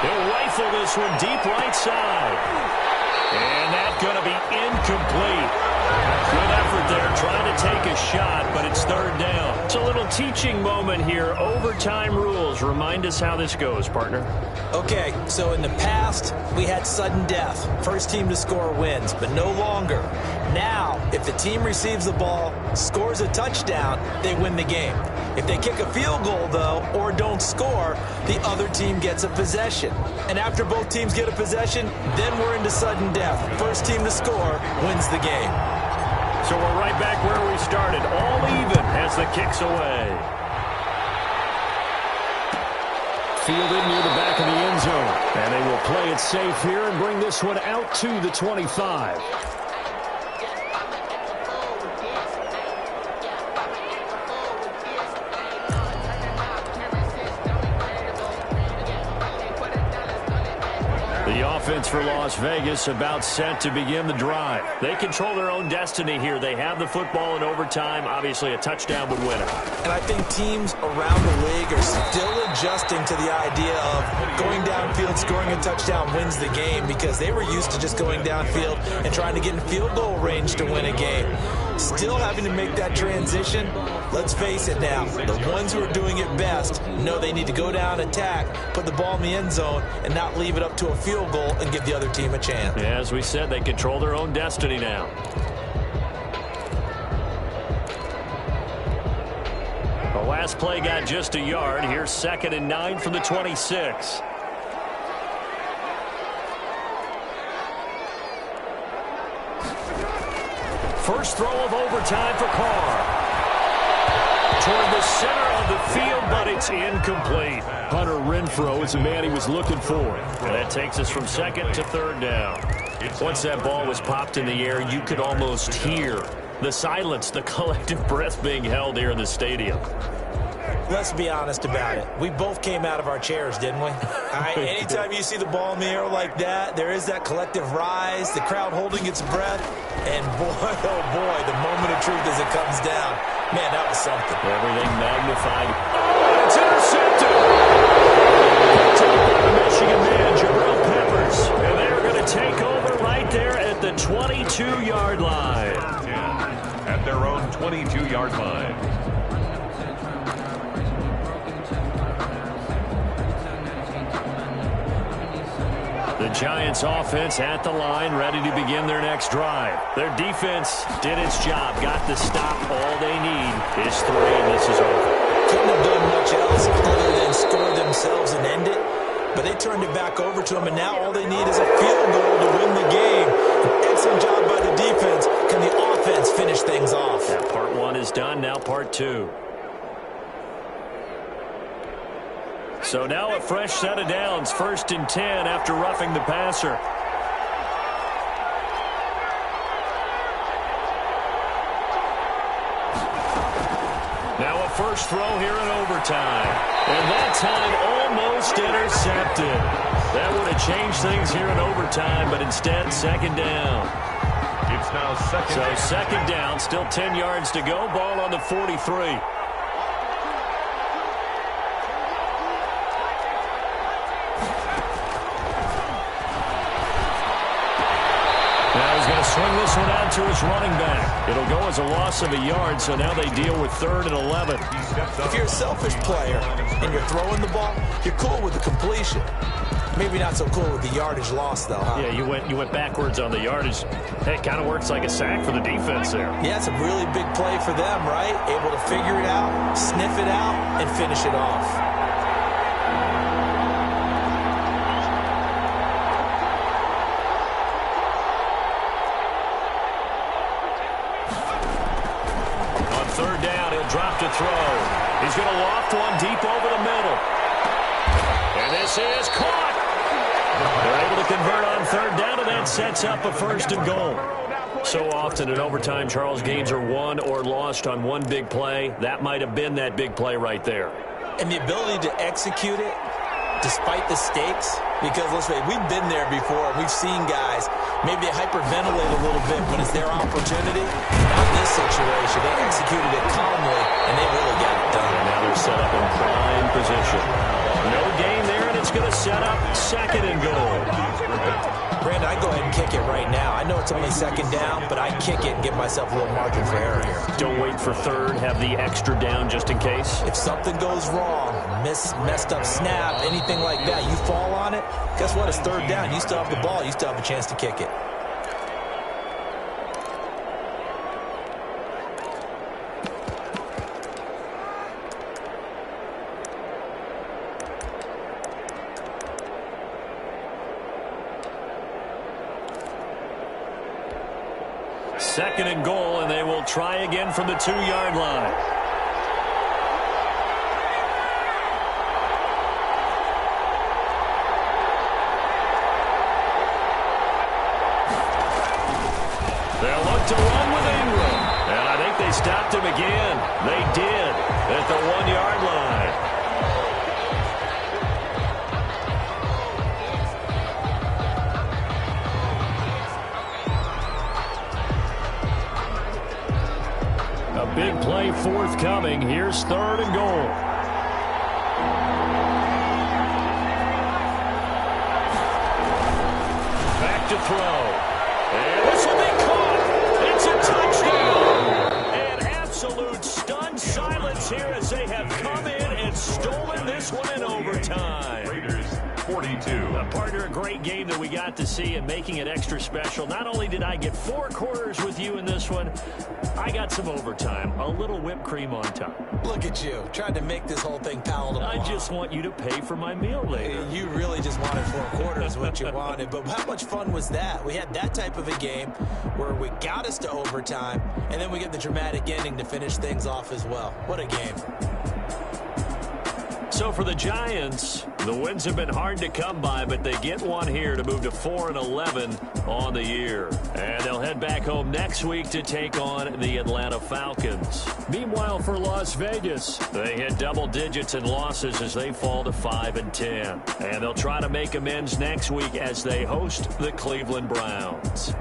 He'll rifle this one deep right side. And that's going to be incomplete. Good effort there, trying to take a shot, but it's third down. It's a little teaching moment here. Overtime rules. Remind us how this goes, partner. Okay, so in the past, we had sudden death. First team to score wins, but no longer. Now, if the team receives the ball, scores a touchdown, they win the game. If they kick a field goal, though, or don't score, the other team gets a possession. And after both teams get a possession, then we're into sudden death. First team to score wins the game. So we're right back where we started. All even as the kick's away. Fielded near the back of the end zone. And they will play it safe here and bring this one out to the 25. The offense for Las Vegas about set to begin the drive. They control their own destiny here. They have the football in overtime. Obviously, a touchdown would win it. And I think teams around the league are still adjusting to the idea of going downfield, scoring a touchdown wins the game, because they were used to just going downfield and trying to get in field goal range to win a game. Still having to make that transition. Let's face it now, the ones who are doing it best know they need to go down, attack, put the ball in the end zone, and not leave it up to a field goal and give the other team a chance. Yeah, as we said, they control their own destiny now. The last play got just a yard. Here's 2nd and 9 from the 26. First throw of overtime for Carr. Toward the center of the field, but it's incomplete. Hunter Renfrow is the man he was looking for. And that takes us from 2nd to 3rd down. Once that ball was popped in the air, you could almost hear the silence, the collective breath being held here in the stadium. Let's be honest about it. We both came out of our chairs, didn't we? All right, anytime you see the ball in the air like that, there is that collective rise, the crowd holding its breath, and boy, oh boy, the moment of truth as it comes down. Man, that was something. Everything magnified. Oh, it's intercepted! Taken by the Michigan man, Jabril Peppers. And they're going to take over right there at the 22-yard line. At their own 22-yard line. The Giants offense at the line, ready to begin their next drive. Their defense did its job, got the stop. All they need is 3, and this is over. Couldn't have done much else other than score themselves and end it. But they turned it back over to them, and now all they need is a field goal to win the game. An excellent job by the defense. Can the offense finish things off? That part 1 is done, now part 2. So now a fresh set of downs, 1st and 10 after roughing the passer. Now a first throw here in overtime. And that time almost intercepted. That would have changed things here in overtime, but instead 2nd down. It's now 2nd. So 2nd down, still 10 yards to go, ball on the 43. Swing this one out to his running back. It'll go as a loss of a yard, so now they deal with 3rd and 11. If you're a selfish player and you're throwing the ball, you're cool with the completion. Maybe not so cool with the yardage loss, though, huh? Yeah, you went backwards on the yardage. Hey, it kind of works like a sack for the defense there. Yeah, it's a really big play for them, right? Able to figure it out, sniff it out, and finish it off. Drop to throw. He's going to loft one deep over the middle. And this is caught. They're able to convert on 3rd down, and that sets up a 1st and goal. So often in overtime, Charles, games are won or lost on one big play. That might have been that big play right there. And the ability to execute it despite the stakes, because let's face it, we've been there before. We've seen guys maybe they hyperventilate a little bit when it's their opportunity. Not in this situation. They executed it calmly, and they really got it done. And now they're set up in prime position. No gain there, and it's going to set up 2nd and goal. Brandon, I go ahead and kick it right now. I know it's only second down, but I kick it and give myself a little margin for error here. Don't wait for third. Have the extra down just in case. If something goes wrong, messed up snap, anything like that, you fall on it, guess what? It's third down. You still have the ball. You still have a chance to kick it. Second and goal, and they will try again from the 2-yard line. They'll look to run with Ingram. And I think they stopped him again. They did at the 1-yard line. Big play forthcoming. Here's third and goal. Back to throw. And this will be caught. It's a touchdown. And absolute stunned silence here as they have come in and stolen this one in overtime. Raiders 42. Partner, a great game that we got to see and making it extra special. Not only did I get 4 quarters with you in this one, I got some overtime, a little whipped cream on top. Look at you, trying to make this whole thing palatable. I just want you to pay for my meal later. You really just wanted 4 quarters, what you wanted. But how much fun was that? We had that type of a game where we got us to overtime, and then we get the dramatic ending to finish things off as well. What a game. So for the Giants, the wins have been hard to come by, but they get one here to move to 4-11 on the year. And they'll head back home next week to take on the Atlanta Falcons. Meanwhile, for Las Vegas, they hit double digits in losses as they fall to 5-10. And they'll try to make amends next week as they host the Cleveland Browns.